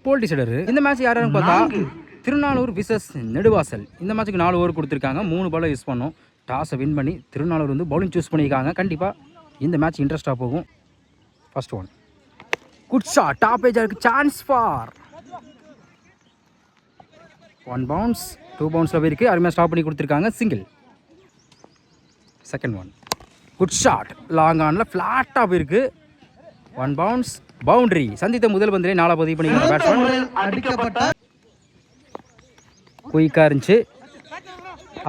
போல்டி cider. இந்த match யாரும் பார்த்தா திருநாளூர் விசஸ் நெடுவாசல். இந்த மேட்ச்சுக்கு 4 ஓவர் கொடுத்துருக்காங்க. 3 பாலை யூஸ் பண்ணோம். டாஸை வின் பண்ணி திருநாளூர் வந்து பவுலிங் சூஸ் பண்ணியிருக்காங்க. கண்டிப்பாக இந்த மேட்ச் இன்ட்ரெஸ்ட்டாக போகும். First one good shot. Top ஏஜாக இருக்குது. சான்ஸ் ஃபார் 1 பவுன்ஸ் 2 பவுன்ஸில் போயிருக்கு. அருமையாக ஸ்டாப் பண்ணி கொடுத்துருக்காங்க. Single. Second one good shot. Long ஆனில் ஃப்ளாட்டாக போயிருக்கு. 1 பவுன்ஸ் பவுண்டரி. சந்தித்த முதல் பந்திலே 4 பதிவு பண்ணிக்கிறாங்க பேட்ஸ்மேன். குயிக்காக இருந்துச்சு.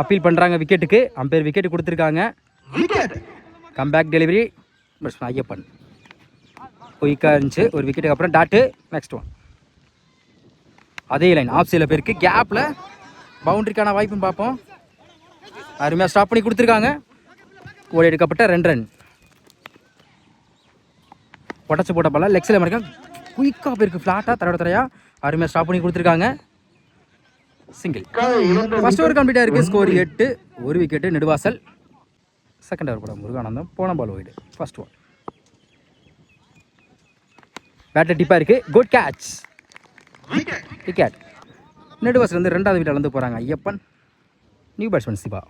அப்பீல் பண்ணுறாங்க விக்கெட்டுக்கு. அம்பையர் விக்கெட்டு கொடுத்துருக்காங்க. Comeback delivery batsman Ayyappan. குயிக்காக இருந்துச்சு. ஒரு விக்கெட்டுக்கு அப்புறம் டாட்டு. நெக்ஸ்ட் ஒன் அதே லைன் ஆஃப் சைடில் போயிருக்கு. கேப்பில் பவுண்டரிக்கான வாய்ப்புன்னு பார்ப்போம். அருமையாக ஸ்டாப் பண்ணி கொடுத்துருக்காங்க. ஓடி எடுக்கப்பட்ட 2 ரன். உடச்சி போட்ட பால் லெக் சைடில் மறைக்க குயிக்காக போயிருக்கு. ஃப்ளாட்டாக தரையா அருமையாக ஸ்டாப் பண்ணி கொடுத்துருக்காங்க. சிங்கிள். ஃபர்ஸ்ட் ஓவர் கம்ப்ளீட்டாக இருக்குது. Score 8. 1 wicket Neduvasal. Second over படம் முருகானந்தம். போன ball wide. First one batter டிப்பாக இருக்குது. Good catch. விக்கெட். நெடுவாசல் வந்து 2வது விக்கெட் வந்து போகிறாங்க ஐயப்பன். New batsman Siva.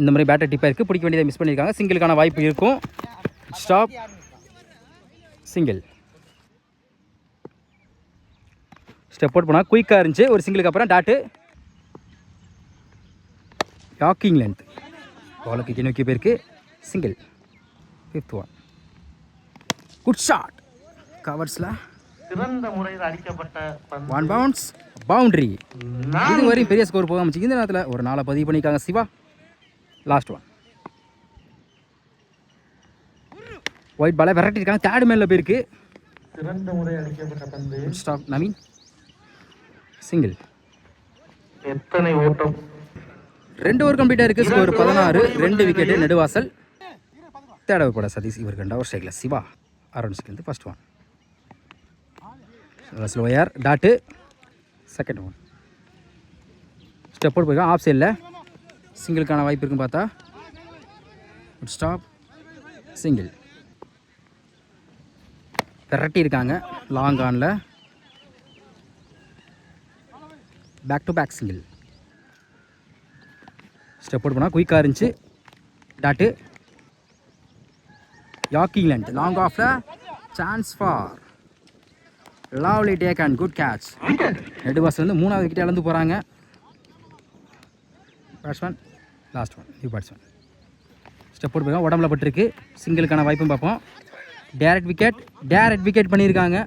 இந்த மாதிரி பேட்டர் டிப்பாக இருக்குது. பிடிக்க வேண்டியதை மிஸ் பண்ணியிருக்காங்க. சிங்கிளுக்கான வாய்ப்பு இருக்கும். ஸ்டாப். சிங்கிள். ஸ்டெப் அவுட் போனால் குயிக்காக இருந்துச்சு. ஒரு சிங்கிளுக்கு அப்புறம் டாட்டு. யாக்கிங் லென்த் பாலுக்கு நோக்கி போயிருக்கு. Single. 5th one good shot. கவர்ஸில் சிறந்த முறையில் அடிக்கப்பட்ட 1 பவுன்ஸ் பவுண்டரி. இதுவரையும் பெரிய ஸ்கோர் போக அமைச்சு. இந்த நேரத்தில் ஒரு 4 பதிவு பண்ணியிருக்காங்க சிவா. லாஸ்ட் ஒன் ஒயிட் பாலை விரட்டி இருக்காங்க. 3rd மேனில் போயிருக்கு. சிறந்த முறை அடிக்கப்பட்ட பந்து. ஸ்டாப் நவீன். சிங்கிள். எத்தனை ஓட்டம். 2 ஓவர் கம்ப்ளீட்டாக இருக்குது. Score 16. 2 wicket Neduvasal. 3rd over போட சதீஷ். இவர் 2 ஓவர் ஸ்ட்ரைக்கில் Shiva. Around second. First one slower dot. Second one step out போயிருக்கோம். ஆஃப் சைடில் சிங்கிளுக்கான வாய்ப்பு இருக்குன்னு பார்த்தா குட் ஸ்டாப். சிங்கிள். விரட்டி இருக்காங்க லாங் ஆனில். Back to back single. Step out பண்ணால் குயிக்காக இருந்துச்சு. டாட்டு. யாக்கிங் லென்த் லாங் ஆஃபில். Chance for lovely take and good catch. Neduvasal வந்து 3வது விக்கெட் இழந்து போகிறாங்க batsman. Last one new batsman. Step out போய் உடம்புல பட்டிருக்கு. சிங்கிளுக்கான வாய்ப்பும் பார்ப்போம். டேரக்ட் விக்கெட் பண்ணியிருக்காங்க.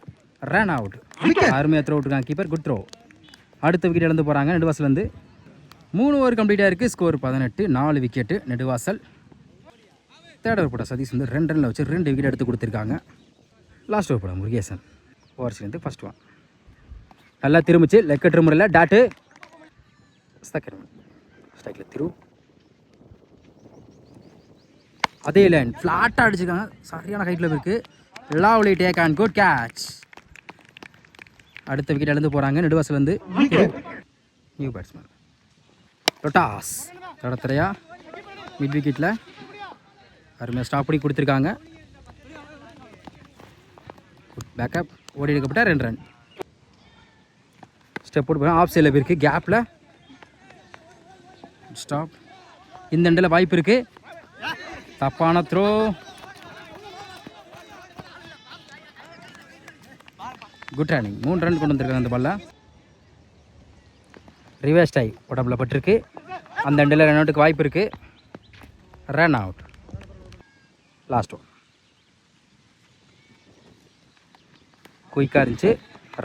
Run out. அருமையாக த்ரோ விட்டுருக்காங்க கீப்பர். Good throw. அடுத்த விக்கெட் இழந்து போகிறாங்க நெடுவாசல் வந்து. 3 ஓவர் கம்ப்ளீட்டாக இருக்குது. Score 18. 4 wicket Neduvasal. 3rd over போட சதீஷ் வந்து 2 ரனில் வச்சு 2 விக்கெட் எடுத்து கொடுத்துருக்காங்க. லாஸ்ட் ஓவர் போட முருகேசன். ஓவர்ஸ்லேருந்து ஃபர்ஸ்ட் ஒன் நல்லா திரும்பிச்சு. லெக் கட்டுற முறையில் டாட்டு. செகண்ட் ஒன் ஸ்ட்ரைக்கில் திரு. அதே லைன் ஃப்ளாட்டாக அடிச்சுக்காங்க. சரியான ஹைட்டில் இருக்குது. Lovely take and good catch. அடுத்த விக்கெட் இழந்து போகிறாங்க நெடுவாசல் வந்து. நியூ பேட்ஸ்மேன் ரொட்டாஸ். தடத்தரையா மிட் விக்கெட்டில் அருமையாக ஸ்டாப் பண்ணி கொடுத்துருக்காங்க. Good backup. ஓடி எடுக்கப்பட்ட 2 ரன். ஸ்டெப் அவுட் போய் ஆஃப் சைடில் போயிருக்கு. கேப்பில் ஸ்டாப். இந்த எண்டில் வாய்ப்பு இருக்குது. தப்பான த்ரோ. Good running. 3 ரன் கொண்டு வந்திருக்காங்க அந்த பால்ல. ரிவர்ஸ் டை உடம்புல பட்டிருக்கு. அந்த எண்டில் ரன் அவுட்டுக்கு வாய்ப்பு இருக்குது. Run out. லாஸ்ட் ஒன் குயிக்காக இருந்துச்சு.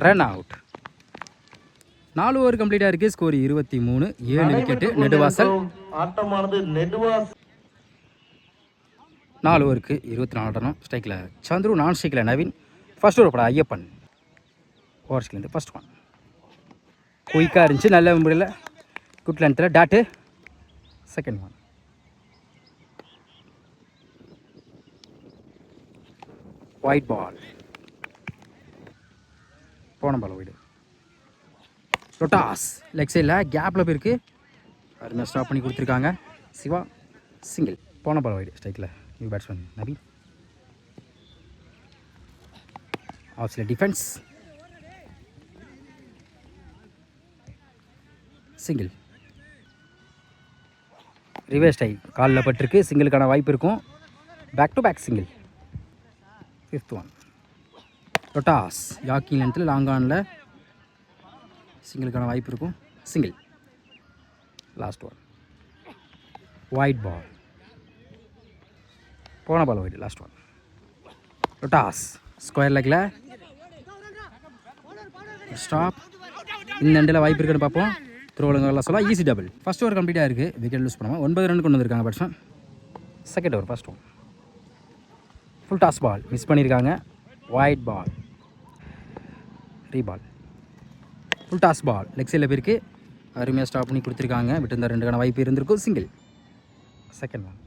Run out. 4 ஓவர் கம்ப்ளீட்டாக இருக்குது. ஸ்கோர் 23. 7 விக்கெட்டு நெடுவாசல். ஆட்டமானது நெடுவாசல். 4 ஓவருக்கு 24 ரன். ஸ்ட்ரைக்கில் சந்துரு. நான் ஸ்ட்ரைக்கில் நவீன். ஃபர்ஸ்ட் ஓவர் படம் ஐயப்பன். ஓவர்ஸ்லேருந்து ஃபர்ஸ்ட் ஒன் குயிக்காக இருந்துச்சு. நல்ல முறையில் குட் லென்த்தில் dot. Second one wide ball. போன பால் ஒயிடு. ரொட்டாஸ் லெக் சைடில் கேப்பில் போயிருக்கு. அருமையாக ஸ்டாப் பண்ணி கொடுத்துருக்காங்க சிவா. சிங்கிள். போன பால் ஒயிடு. ஸ்ட்ரைக்கில் new batsman Naveen. Off side defence. Single. Reverse டை காலில் பட்டிருக்கு, சிங்கிளுக்கான வாய்ப்பு இருக்கும். Back to back single. 5th one. ரொட்டாஸ் யாக்கிங் லென்த்தில் லாங் ஆனில் சிங்கிளுக்கான வாய்ப்பு இருக்கும். Single. Last one. Wide ball. போன பால் ஒயிட். Last one. ரொட்டாஸ் ஸ்கொயர் லெக்கில் ஸ்டாப். இந்த எண்டில் வாய்ப்பு இருக்குன்னு பார்ப்போம். த்ரோலுங்கெல்லாம் சொல்லலாம். Easy double. ஃபஸ்ட் ஓவர் கம்ப்ளீட்டாக இருக்குது. விக்கெட் லூஸ் பண்ணாமல் 9 ரன் கொண்டு வந்திருக்காங்க batsman. Second over first one. Full toss ball miss பண்ணியிருக்காங்க. Wide ball. Reball. Full toss ball leg சைடில் போயிருக்கு. அருமையாக ஸ்டாப் பண்ணி கொடுத்துருக்காங்க. விட்டு 2க்கான வாய்ப்பு இருந்திருக்கும். சிங்கிள். Second one.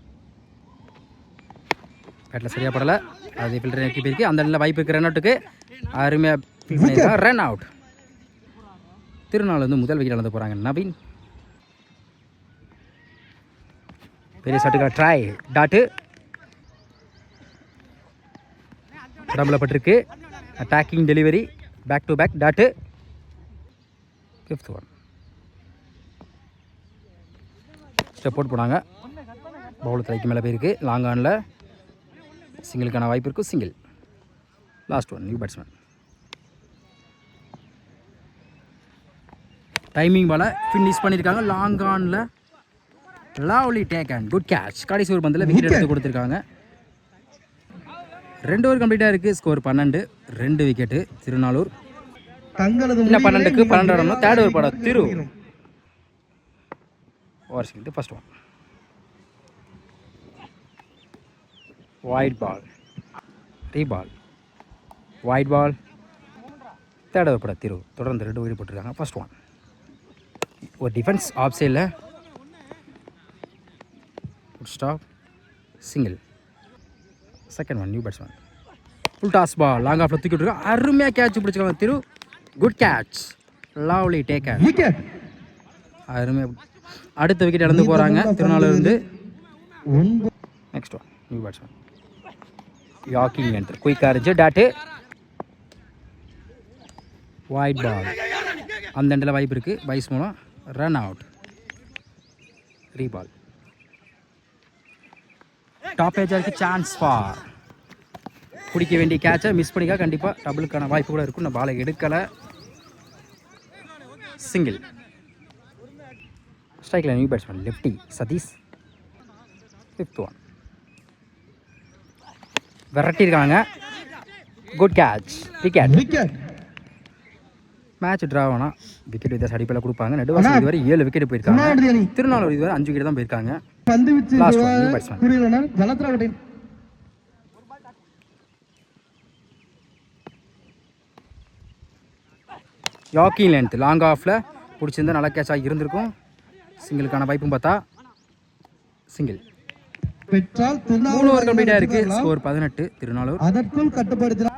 பேட்டில் சரியாக படலை. அது ஃபில்டர் நெக்கி போயிருக்கு. அந்த இடத்துல வாய்ப்பு இருக்குது ரன் அவுட்டுக்கு. அருமையாக ஃபீல் பண்ணியிருக்காங்க. Run out. திருநாள் வந்து முதல் விக்கெட் இழந்து போகிறாங்க நவீன். பெரிய ஷாட்டுக்காக ட்ரை. டாட்டு உடம்புல பட்டிருக்கு. Attacking delivery. Back to back dot. 5th one. Step out போனாங்க. பவுல் தலைக்கு மேலே போயிருக்கு. லாங் ஆனில் சிங்கிளுக்கான வாய்ப்பு இருக்கும். Single. Last one. New batsman. Timing பாலை ஃபினிஷ் பண்ணியிருக்காங்க. லாங் ஆனில் lovely take and good catch. கடைசி ஒரு பந்தில் விக்கெட் எடுத்து கொடுத்துருக்காங்க. 2 ஓவர் கம்ப்ளீட்டாக இருக்குது. ஸ்கோர் 12. 2 விக்கெட்டு திருநாளூர். இன்னும் 12க்கு 12 ஆடணும். தேர்ட் ஓவர் படம் திரு. ஓவர் ஸ்கில்ட்டு ஃபர்ஸ்ட் ஒன். Wide ball. ரீபால். Wide ball. தேர்ட் ஓவர் படம் திரு. தொடர்ந்து 2 விக்கெட் போட்டிருக்காங்க. First one. ஒரு டிஃபென்ஸ் ஆஃப் சைடில் stop. Single. Second one. New batsman. Full toss ball long ஆஃபில் தூக்கி விட்டுருக்காங்க. அருமையாக கேட்ச் பிடிச்சிருக்காங்க Thiru. Good catch. Lovely take. அருமையாக அடுத்த விக்கெட் இழந்து போகிறாங்க திருநாளூர்லேருந்து. Next one. New batsman. Yorking length குயிக்காக இருந்துச்சு. டாட்டு. Wide ball. அந்த எண்டில் வாய்ப்பு இருக்குது. பைஸ் மூலம் ரன் அவுட். ரீபால். டாப் ஏஜாருக்கு சான்ஸ் ஃபார். பிடிக்க வேண்டிய கேட்சை மிஸ் பண்ணிக்கா கண்டிப்பாக டபுளுக்கான வாய்ப்பு கூட இருக்கும். நான் பாலை எடுக்கலை. சிங்கிள். ஸ்ட்ரைக்கில் new batsman lefty Sathish. 5th one. விரட்டியிருக்காங்க. Good catch. Wicket. Match draw ஆனால் விக்கெட் வித்தியாசம் அடிப்படையில் கொடுப்பாங்க. நடுவாசல் இதுவரை 7 விக்கெட் போயிருக்காங்க. திருநாளூர் இதுவரை 5 விக்கெட் தான் போயிருக்காங்க. Last one. New batsman. Yorking length long ஆஃபில் பிடிச்சிருந்தா நல்ல கேட்சாக இருந்திருக்கும். சிங்கிளுக்கான வாய்ப்பும் பார்த்தா சிங்கிள். 3 ஓவர் கம்ப்ளீட்டாக இருக்குது. ஸ்கோர் 18 திருநாளூர். அதற்குள் கட்டுப்படுத்த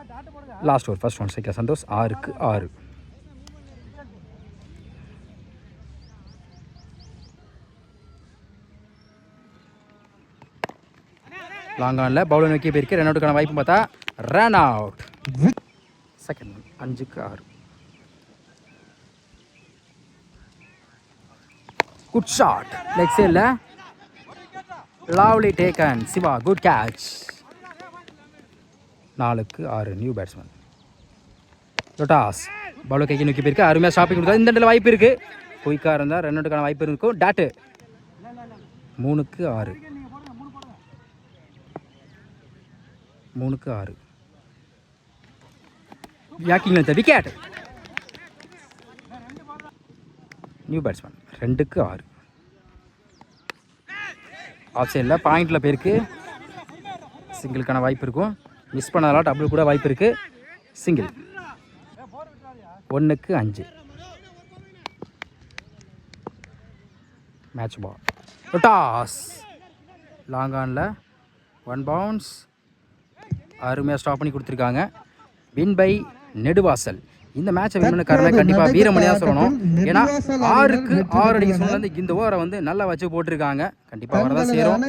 last over first one. Cycle Santhosh. 6க்கு 6. லாங் ஆனில் பவுலர் நோக்கி போயிருக்கு. ரன் அவுட்டுக்கான வாய்ப்பு பார்த்தா ரன் அவுட். Second one. 5க்கு 6. குட் ஷாட் லெக் சைடில். Lovely taken. Siva. Good catch. 4க்கு 6. New batsman. ரொட்டாஸ் பவுலர் கைக்கு நோக்கி போயிருக்கு. அருமையாக ஸ்டாப்பிங் கொடுத்தா. இந்த இடத்துல வாய்ப்பு இருக்குது. குயிக்காக இருந்தால் ரன் அவுட்டுக்கான வாய்ப்பு இருக்கும். Tattoo. 3க்கு 6. 3க்கு 6. யாக்கிங் length wicket. New batsman. 2க்கு 6. ஆஃப் சைடில் பாயிண்டில் போயிருக்கு. சிங்கிளுக்கான வாய்ப்பு இருக்கும். மிஸ் பண்ணதால டபுள் கூட வாய்ப்பு இருக்குது. சிங்கிள். 1க்கு 5. மேட்ச் பால். டாஸ் லாங் ஆனில் 1 பவுன்ஸ். அருமையாக ஸ்டாப் பண்ணி கொடுத்துருக்காங்க. Win by Neduvasal. இந்த மேட்சை வின் பண்ண காரணம் கண்டிப்பாக வீரமணியாக சொல்லணும். ஏன்னா 6க்கு 6 அடிக்க சொன்னது இந்த ஓவரை வந்து நல்லா வச்சு போட்டிருக்காங்க. கண்டிப்பாக வரதான் சேரும்.